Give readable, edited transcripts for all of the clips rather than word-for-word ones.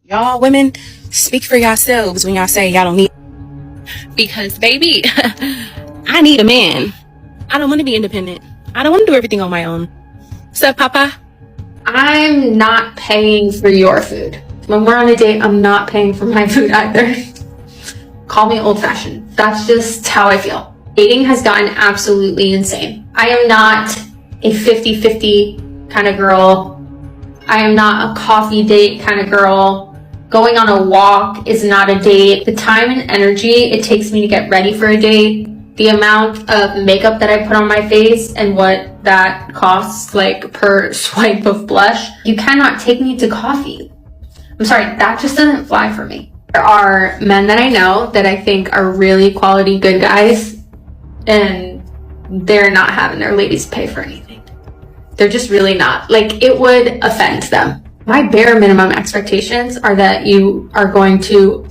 Y'all women, speak for yourselves when y'all say y'all don't need. Because baby, I need a man. I don't want to be independent. I don't want to do everything on my own. What's up, Papa? I'm not paying for your food. When we're on a date, I'm not paying for my food either. Call me old-fashioned. That's just how I feel. Dating has gotten absolutely insane. I am not a 50-50 kind of girl. I am not a coffee date kind of girl. Going on a walk is not a date. The time and energy it takes me to get ready for a date, the amount of makeup that I put on my face and what that costs like per swipe of blush, you cannot take me to coffee. I'm sorry, that just doesn't fly for me. There are men that I know that I think are really quality good guys, and they're not having their ladies pay for anything. They're just really not. Like, it would offend them. My bare minimum expectations are that you are going to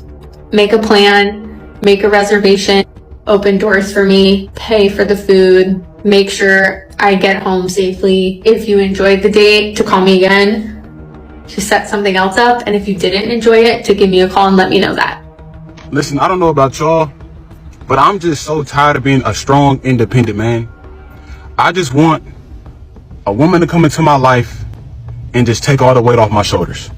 make a plan, make a reservation, open doors for me, pay for the food, make sure I get home safely. If you enjoyed the date, to call me again, to set something else up. And if you didn't enjoy it, to give me a call and let me know that. Listen, I don't know about y'all, but I'm just so tired of being a strong, independent man. I just want a woman to come into my life and just take all the weight off my shoulders.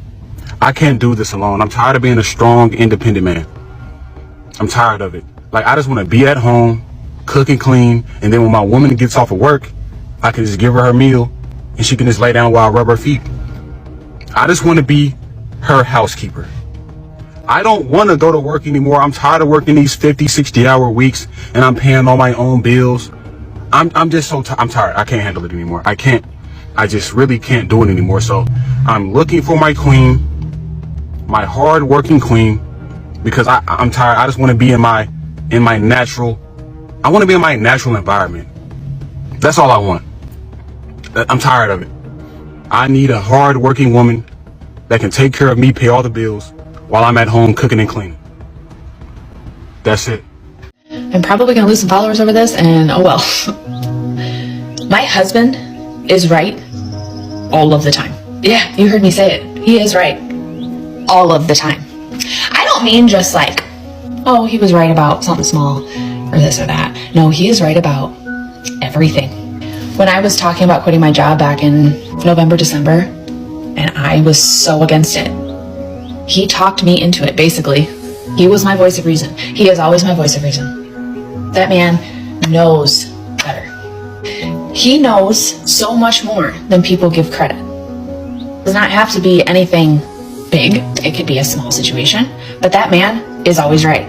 I can't do this alone. I'm tired of being a strong, independent man. I'm tired of it. Like, I just want to be at home, cook and clean, and then when my woman gets off of work, I can just give her her meal and she can just lay down while I rub her feet. I just want to be her housekeeper. I don't want to go to work anymore. I'm tired of working these 50, 60-hour weeks and I'm paying all my own bills. I'm just so I'm tired. I can't handle it anymore. I just really can't do it anymore. So I'm looking for my queen, my hard-working queen, because I'm tired. I just want to be in my natural. I want to be in my natural environment. That's all I want. I'm tired of it. I need a hard-working woman that can take care of me, pay all the bills, while I'm at home cooking and cleaning. That's it. I'm probably gonna lose some followers over this, and oh well. My husband is right all of the time. Yeah, you heard me say it. He is right all of the time. I don't mean just like, oh, he was right about something small or this or that. No, he is right about everything. When I was talking about quitting my job back in November, December, and I was so against it, he talked me into it, basically. He was my voice of reason. He is always my voice of reason. That man knows better. He knows so much more than people give credit. It does not have to be anything big. It could be a small situation, but that man is always right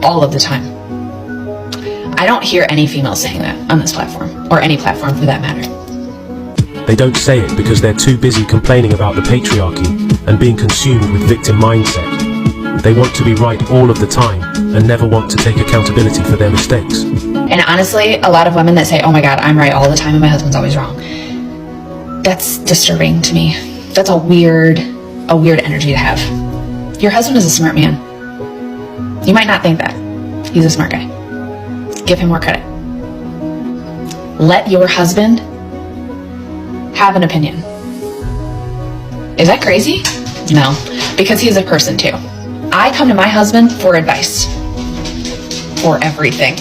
all of the time. I don't hear any females saying that on this platform, or any platform for that matter. They don't say it because they're too busy complaining about the patriarchy and being consumed with victim mindset. They want to be right all of the time and never want to take accountability for their mistakes. And honestly, a lot of women that say, oh my God, I'm right all the time and my husband's always wrong. That's disturbing to me. That's a weird energy to have. Your husband is a smart man. You might not think that. He's a smart guy. Give him more credit. Let your husband have an opinion. Is that crazy? No, because he's a person too. I come to my husband for advice, for everything,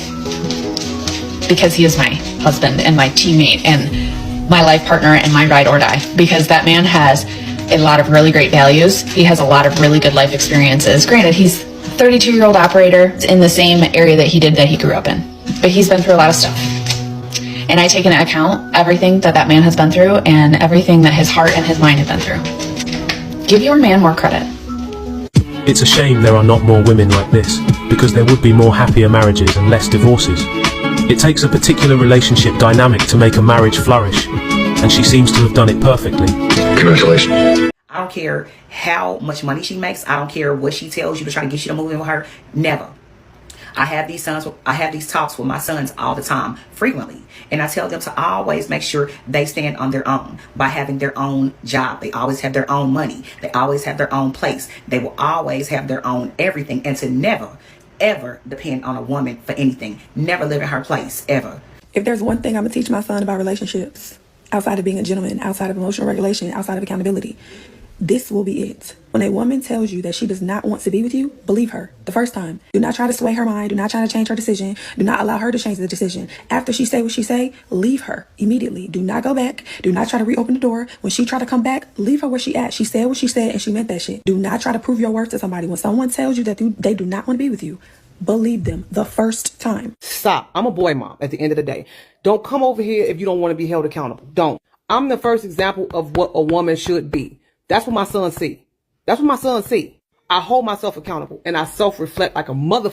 because he is my husband and my teammate and my life partner and my ride or die, because that man has a lot of really great values. He has a lot of really good life experiences. Granted, he's a 32-year-old operator in the same area that he grew up in, but he's been through a lot of stuff. And I take into account everything that man has been through and everything that his heart and his mind have been through. Give your man more credit. It's a shame there are not more women like this, because there would be more happier marriages and less divorces. It takes a particular relationship dynamic to make a marriage flourish, and she seems to have done it perfectly. Congratulations. I don't care how much money she makes. I don't care what she tells you to try to get you to move in with her. Never. I have these talks with my sons all the time, frequently. And I tell them to always make sure they stand on their own by having their own job. They always have their own money. They always have their own place. They will always have their own everything. And to never, ever depend on a woman for anything. Never live in her place, ever. If there's one thing I'm going to teach my son about relationships, outside of being a gentleman, outside of emotional regulation, outside of accountability, This will be it. When a woman tells you that she does not want to be with you, believe her the first time. Do not try to sway her mind. Do not try to change her decision. Do not allow her to change the decision. After she say what she say, leave her immediately. Do not go back. Do not try to reopen the door. When she try to come back, leave her where she at. She said what she said and she meant that shit. Do not try to prove your worth to somebody. When someone tells you that they do not want to be with you, believe them the first time. Stop. I'm a boy mom at the end of the day. Don't come over here if you don't want to be held accountable. Don't. I'm the first example of what a woman should be. That's what my son see. That's what my son see. I hold myself accountable and I self-reflect like a mother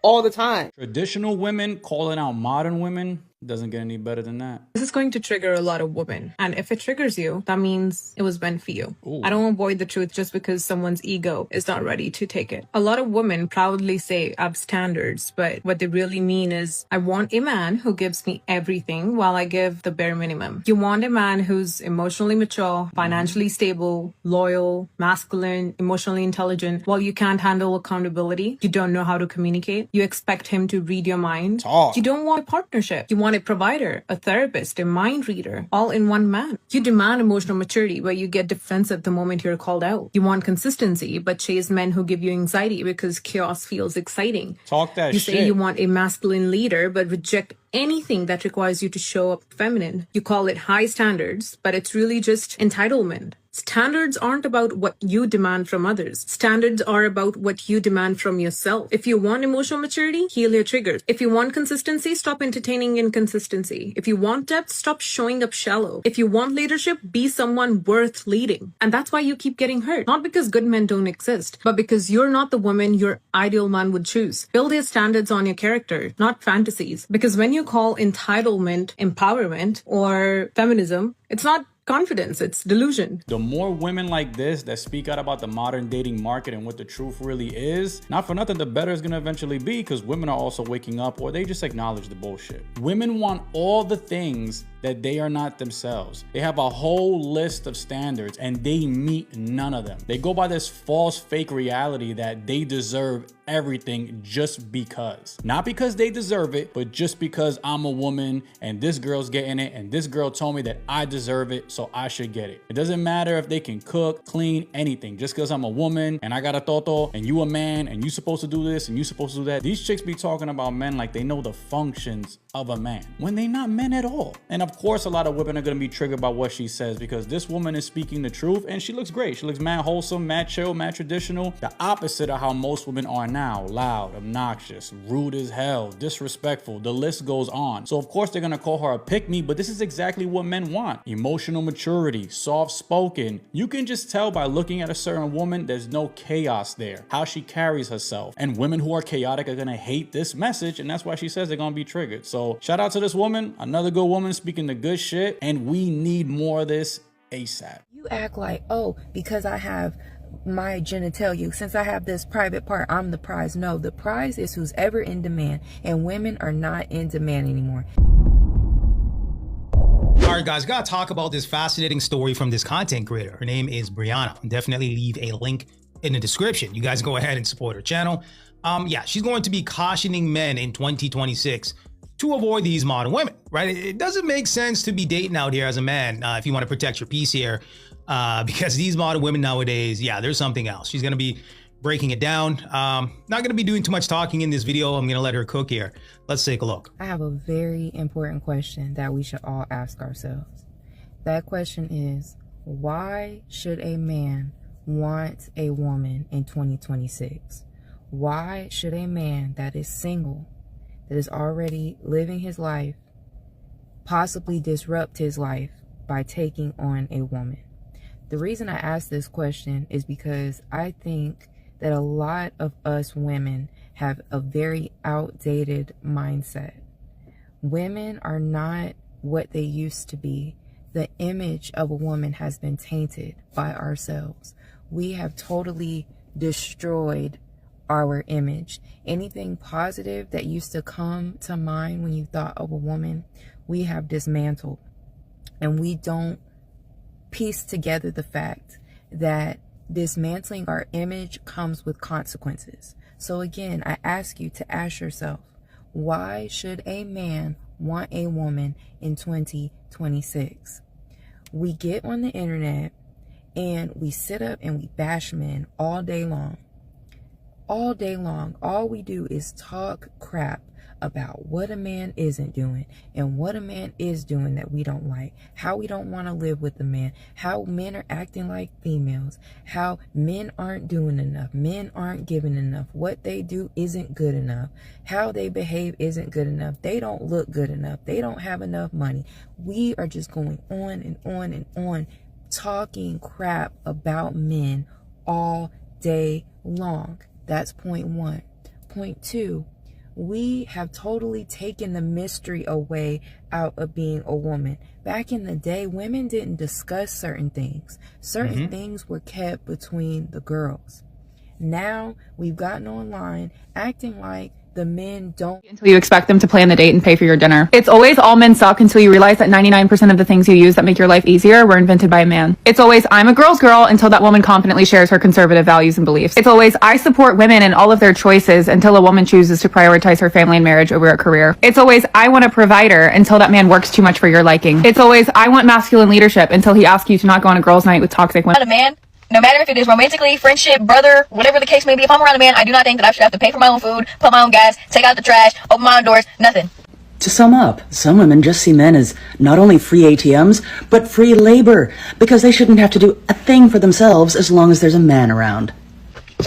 all the time. Traditional women calling out modern women doesn't get any better than that. This is going to trigger a lot of women. And if it triggers you, that means it was meant for you. Ooh. I don't avoid the truth just because someone's ego is not ready to take it. A lot of women proudly say I have standards, but what they really mean is I want a man who gives me everything while I give the bare minimum. You want a man who's emotionally mature, financially stable, loyal, masculine, emotionally intelligent, while you can't handle accountability. You don't know how to communicate. You expect him to read your mind. Talk. You don't want a partnership. You want a provider, a therapist, a mind reader, all in one man. You demand emotional maturity where you get defensive the moment you're called out. You want consistency, but chase men who give you anxiety because chaos feels exciting. Talk that You shit. say you want a masculine leader, but reject anything that requires you to show up feminine. You call it high standards, but it's really just entitlement. Standards aren't about what you demand from others. Standards are about what you demand from yourself. If you want emotional maturity, heal your triggers. If you want consistency, stop entertaining inconsistency. If you want depth, stop showing up shallow. If you want leadership, be someone worth leading. And that's why you keep getting hurt. Not because good men don't exist, but because you're not the woman your ideal man would choose. Build your standards on your character, not fantasies. Because when you call entitlement empowerment or feminism, it's not confidence, it's delusion. The more women like this that speak out about the modern dating market and what the truth really is, not for nothing, the better it's gonna eventually be, because women are also waking up, or they just acknowledge the bullshit. Women want all the things that they are not themselves. They have a whole list of standards and they meet none of them. They go by this false fake reality that they deserve everything just because. Not because they deserve it, but just because I'm a woman and this girl's getting it and this girl told me that I deserve it, so I should get it. It doesn't matter if they can cook, clean, anything. Just because I'm a woman and I got a toto and you a man and you supposed to do this and you supposed to do that. These chicks be talking about men like they know the functions of a man when they not men at all. And of course, a lot of women are going to be triggered by what she says, because this woman is speaking the truth and she looks great. She looks mad wholesome, mad chill, mad traditional. The opposite of how most women are now. Loud, obnoxious, rude as hell, disrespectful. The list goes on. So of course they're going to call her a pick-me, but this is exactly what men want. Emotional maturity, soft-spoken. You can just tell by looking at a certain woman, there's no chaos there. How she carries herself. And women who are chaotic are going to hate this message, and that's why she says they're going to be triggered. So shout out to this woman, another good woman speaking the good shit, and we need more of this ASAP. You act like, oh, because I have my genitalia, since I have this private part, I'm the prize. No, the prize is who's ever in demand, and women are not in demand anymore. All right, guys, gotta talk about this fascinating story from this content creator. Her name is Brianna. I'll definitely leave a link in the description. You guys go ahead and support her channel. Yeah, she's going to be cautioning men in 2026 to avoid these modern women, right? It doesn't make sense to be dating out here as a man if you want to protect your peace here, because these modern women nowadays, yeah, there's something else. She's going to be breaking it down. Not going to be doing too much talking in this video. I'm going to let her cook here. Let's take a look. I have a very important question that we should all ask ourselves. That question is, why should a man want a woman in 2026? Why should a man that is single, that is already living his life, possibly disrupt his life by taking on a woman? The reason I ask this question is because I think that a lot of us women have a very outdated mindset. Women are not what they used to be. The image of a woman has been tainted by ourselves. We have totally destroyed our image. Anything positive that used to come to mind when you thought of a woman, we have dismantled. And we don't piece together the fact that dismantling our image comes with consequences. So again, I ask you to ask yourself, why should a man want a woman in 2026? We get on the internet And we sit up and we bash men all day long. All day long. All we do is talk crap about what a man isn't doing and what a man is doing that we don't like, how we don't want to live with a man, how men are acting like females, how men aren't doing enough, men aren't giving enough, what they do isn't good enough, how they behave isn't good enough, they don't look good enough, they don't have enough money. We are just going on and on and on, talking crap about men all day long. That's point one. Point two, we have totally taken the mystery away out of being a woman. Back in the day, women didn't discuss certain things. Certain things were kept between the girls. Now we've gotten online acting like the men don't. Until you expect them to plan the date and pay for your dinner. It's always all men suck until you realize that 99% of the things you use that make your life easier were invented by a man. It's always I'm a girl's girl until that woman confidently shares her conservative values and beliefs. It's always I support women in all of their choices until a woman chooses to prioritize her family and marriage over a career. It's always I want a provider until that man works too much for your liking. It's always I want masculine leadership until he asks you to not go on a girls' night with toxic women. A man, no matter if it is romantically, friendship, brother, whatever the case may be, if I'm around a man, I do not think that I should have to pay for my own food, put my own gas, take out the trash, open my own doors, nothing. To sum up, some women just see men as not only free ATMs, but free labor, because they shouldn't have to do a thing for themselves as long as there's a man around.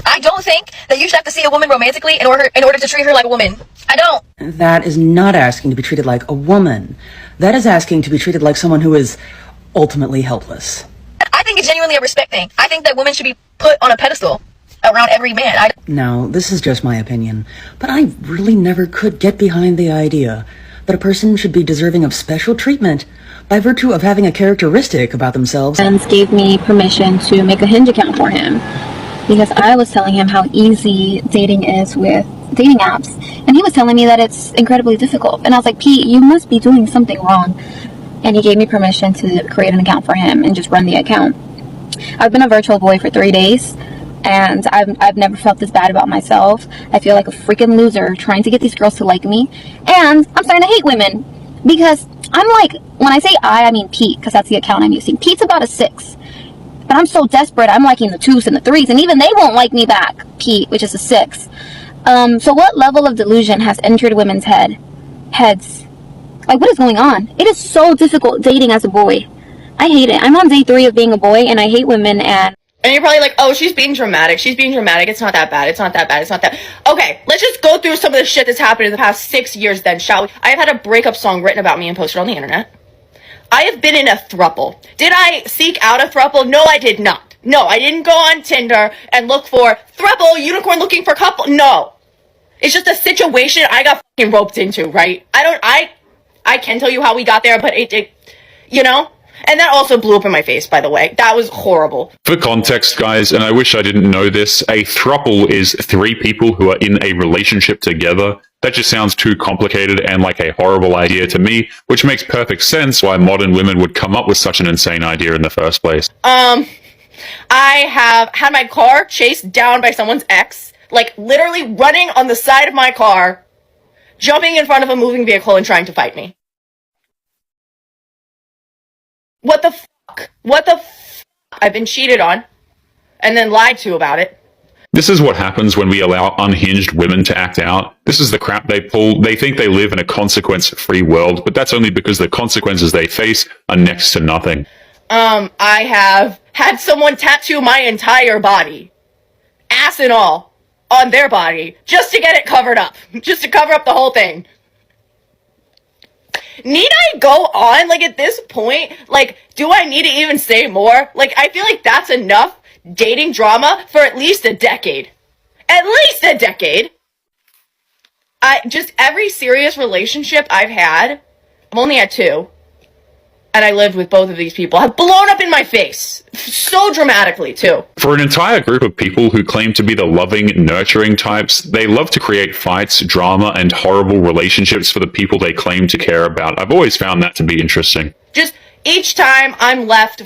I don't think that you should have to see a woman romantically in order to treat her like a woman. I don't. That is not asking to be treated like a woman. That is asking to be treated like someone who is ultimately helpless. I think it's genuinely a respect thing. I think that women should be put on a pedestal around every man. Now, this is just my opinion, but I really never could get behind the idea that a person should be deserving of special treatment by virtue of having a characteristic about themselves. And gave me permission to make a Hinge account for him because I was telling him how easy dating is with dating apps, and he was telling me that it's incredibly difficult. And I was like, Pete, you must be doing something wrong. And he gave me permission to create an account for him and just run the account. I've been a virtual boy for 3 days, and I've never felt this bad about myself. I feel like a freaking loser trying to get these girls to like me, and I'm starting to hate women because I'm like, when I say I mean Pete, because that's the account I'm using. Pete's about a 6, but I'm so desperate. I'm liking the 2s and the 3s, and even they won't like me back, Pete, which is a 6. So what level of delusion has entered women's heads? Like, what is going on? It is so difficult dating as a boy. I hate it. I'm on day 3 of being a boy, and I hate women. And you're probably like, oh, she's being dramatic. She's being dramatic. It's not that bad. It's not that bad. It's not that. Okay, let's just go through some of the shit that's happened in the past 6 years then, shall we? I have had a breakup song written about me and posted on the internet. I have been in a throuple. Did I seek out a throuple? No, I did not. No, I didn't go on Tinder and look for throuple, unicorn looking for couple. No. It's just a situation I got fucking roped into, right? I can tell you how we got there, but it, you know? And that also blew up in my face, by the way. That was horrible. For context, guys, and I wish I didn't know this, a throuple is 3 people who are in a relationship together. That just sounds too complicated and like a horrible idea to me, which makes perfect sense why modern women would come up with such an insane idea in the first place. I have had my car chased down by someone's ex, like literally running on the side of my car, jumping in front of a moving vehicle and trying to fight me. What the fuck? What the fuck? I've been cheated on and then lied to about it. This is what happens when we allow unhinged women to act out. This is the crap they pull. They think they live in a consequence-free world, but that's only because the consequences they face are next to nothing. I have had someone tattoo my entire body, ass and all, on their body, just to get it covered up. Just to cover up the whole thing. Need I go on? Like, at this point, like, do I need to even say more? Like, I feel like that's enough dating drama for at least a decade. At least a decade. Every serious relationship I've had, I've only had 2, and I lived with both of these people, have blown up in my face. So dramatically, too. For an entire group of people who claim to be the loving, nurturing types, they love to create fights, drama, and horrible relationships for the people they claim to care about. I've always found that to be interesting. Just each time I'm left.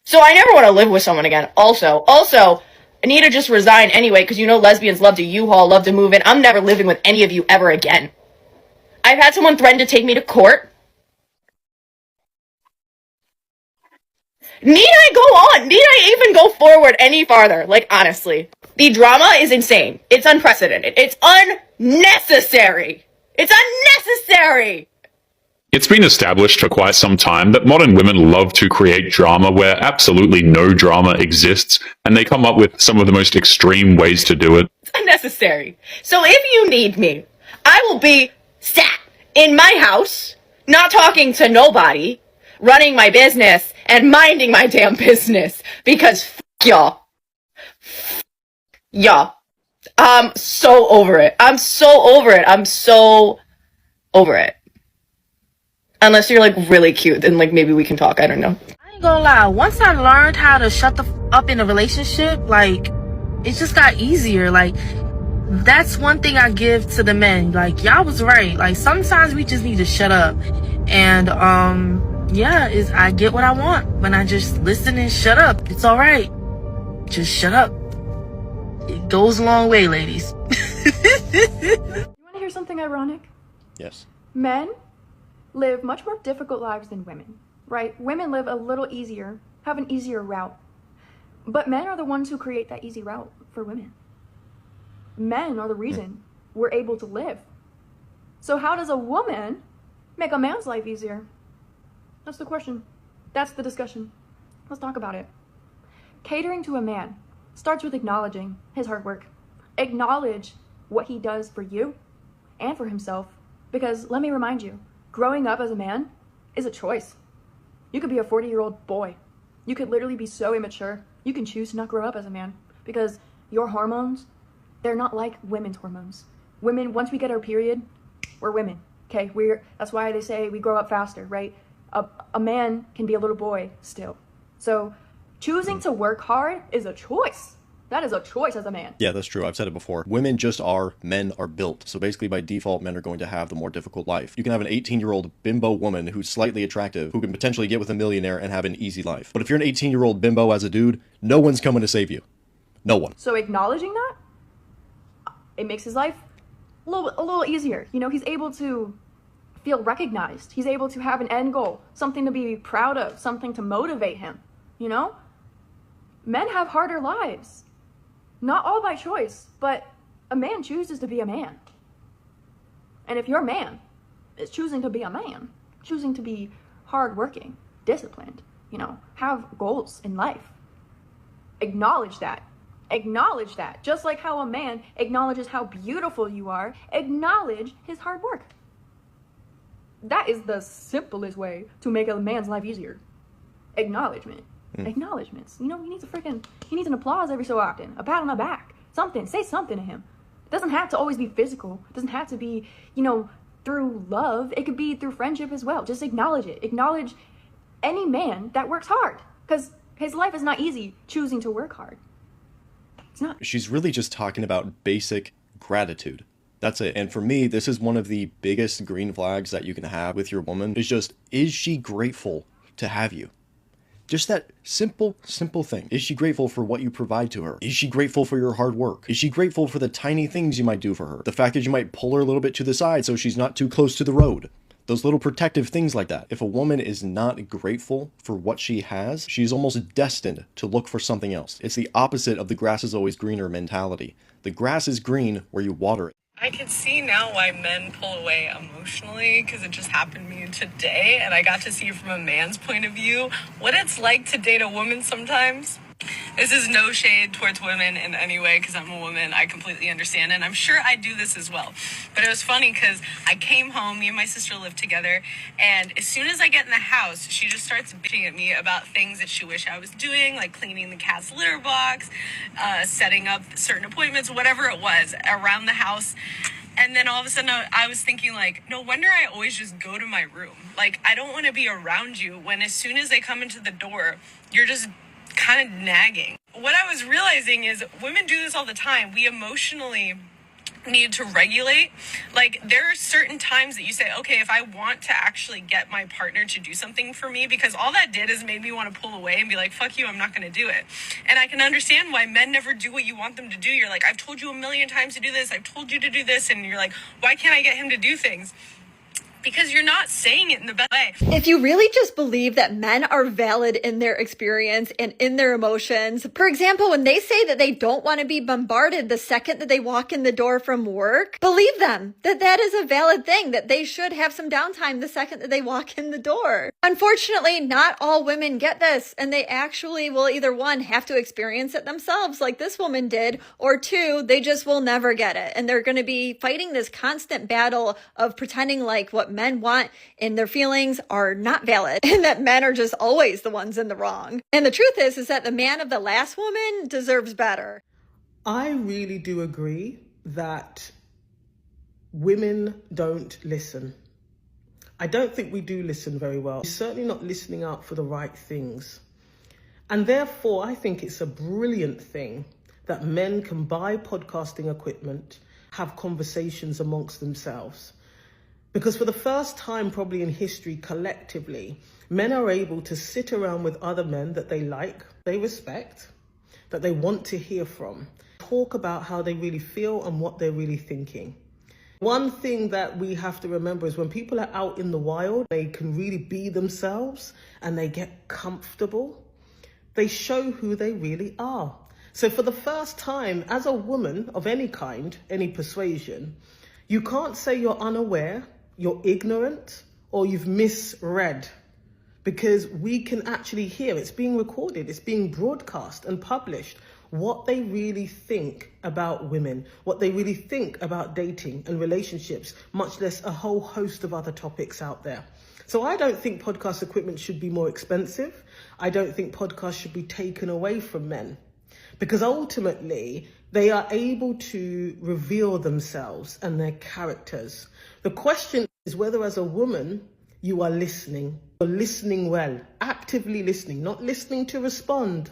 So I never want to live with someone again. Also, I need to just resign anyway, because you know lesbians love to U-Haul, love to move in. I'm never living with any of you ever again. I've had someone threaten to take me to court. Need I go on? Need I even go forward any farther? Like, honestly, the drama is insane. It's unprecedented. It's unnecessary. It's unnecessary. It's been established for quite some time that modern women love to create drama where absolutely no drama exists, and they come up with some of the most extreme ways to do it. It's unnecessary. So if you need me, I will be sat in my house, not talking to nobody, running my business and minding my damn business, because f y'all. Y'all. I'm so over it. I'm so over it. I'm so over it. Unless you're like really cute, then like maybe we can talk. I don't know. I ain't gonna lie. Once I learned how to shut the f up in a relationship, like it just got easier. Like that's one thing I give to the men. Like y'all was right. Like sometimes we just need to shut up. And yeah, I get what I want when I just listen and shut up. It's all right. Just shut up. It goes a long way, ladies. You want to hear something ironic? Yes. Men live much more difficult lives than women, right? Women live a little easier, have an easier route. But men are the ones who create that easy route for women. Men are the reason we're able to live. So how does a woman make a man's life easier? That's the question. That's the discussion. Let's talk about it. Catering to a man starts with acknowledging his hard work. Acknowledge what he does for you and for himself. Because let me remind you, growing up as a man is a choice. You could be a 40-year-old boy. You could literally be so immature. You can choose to not grow up as a man because your hormones, they're not like women's hormones. Women, once we get our period, we're women. Okay, that's why they say we grow up faster, right? A man can be a little boy still. So choosing to work hard is a choice. That is a choice as a man. Yeah, that's true. I've said it before. Women just are, men are built. So basically by default, men are going to have the more difficult life. You can have an 18-year-old bimbo woman who's slightly attractive, who can potentially get with a millionaire and have an easy life. But if you're an 18-year-old bimbo as a dude, no one's coming to save you. No one. So acknowledging that, it makes his life a little easier. You know, he's able to feel recognized. He's able to have an end goal, something to be proud of, something to motivate him, you know? Men have harder lives. Not all by choice, but a man chooses to be a man. And if your man is choosing to be a man, choosing to be hardworking, disciplined, you know, have goals in life, acknowledge that. Acknowledge that. Just like how a man acknowledges how beautiful you are, acknowledge his hard work. That is the simplest way to make a man's life easier. Acknowledgement. Acknowledgements. You know, he needs an applause every so often, a pat on the back, something. Say something to him. It doesn't have to always be physical. It doesn't have to be, you know, through love. It could be through friendship as well. Just acknowledge it. Acknowledge any man that works hard, because his life is not easy choosing to work hard. It's not. She's really just talking about basic gratitude. That's it. And for me, this is one of the biggest green flags that you can have with your woman is just, is she grateful to have you? Just that simple thing. Is she grateful for what you provide to her? Is she grateful for your hard work? Is she grateful for the tiny things you might do for her? The fact that you might pull her a little bit to the side so she's not too close to the road. Those little protective things like that. If a woman is not grateful for what she has, she's almost destined to look for something else. It's the opposite of the grass is always greener mentality. The grass is green where you water it. I can see now why men pull away emotionally, because it just happened to me today, and I got to see from a man's point of view what it's like to date a woman sometimes. This is no shade towards women in any way, because I'm a woman. I completely understand, and I'm sure I do this as well. But it was funny because I came home, me and my sister lived together, and as soon as I get in the house, she just starts bitching at me about things that she wished I was doing, like cleaning the cat's litter box, setting up certain appointments, whatever it was, around the house. And then all of a sudden I was thinking, like, no wonder I always just go to my room. Like, I don't want to be around you when as soon as they come into the door, you're just kind of nagging. What I was realizing is women do this all the time. We emotionally need to regulate. Like, there are certain times that you say, okay, if I want to actually get my partner to do something for me, because all that did is made me want to pull away and be like, fuck you, I'm not going to do it. And I can understand why men never do what you want them to do. You're like, I've told you a million times to do this, I've told you to do this, and you're like, why can't I get him to do things? because you're not saying it in the best way. If you really just believe that men are valid in their experience and in their emotions, for example, when they say that they don't want to be bombarded the second that they walk in the door from work, believe them that that is a valid thing, that they should have some downtime the second that they walk in the door. Unfortunately, not all women get this, and they actually will either one, have to experience it themselves like this woman did, or two, they just will never get it. And they're going to be fighting this constant battle of pretending like what men want and their feelings are not valid and that men are just always the ones in the wrong. And the truth is that the man of the last woman deserves better. I really do agree that women don't listen. I don't think we do listen very well. We're certainly not listening out for the right things. And therefore, I think it's a brilliant thing that men can buy podcasting equipment, have conversations amongst themselves. Because for the first time probably in history collectively, men are able to sit around with other men that they like, they respect, that they want to hear from, talk about how they really feel and what they're really thinking. One thing that we have to remember is when people are out in the wild, they can really be themselves and they get comfortable. They show who they really are. So for the first time, as a woman of any kind, any persuasion, you can't say you're unaware, you're ignorant, or you've misread, because we can actually hear, it's being recorded, it's being broadcast and published, what they really think about women, what they really think about dating and relationships, much less a whole host of other topics out there. So I don't think podcast equipment should be more expensive. I don't think podcasts should be taken away from men, because ultimately they are able to reveal themselves and their characters. The question is whether as a woman you are listening, or listening well, actively listening, not listening to respond,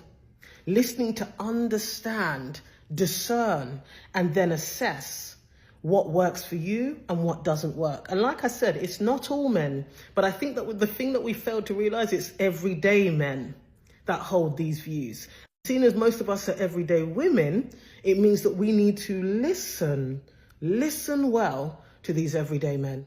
listening to understand, discern, and then assess what works for you and what doesn't work. And like I said, it's not all men, but I think that the thing that we fail to realize, it's everyday men that hold these views. Seeing as most of us are everyday women, it means that we need to listen well to these everyday men.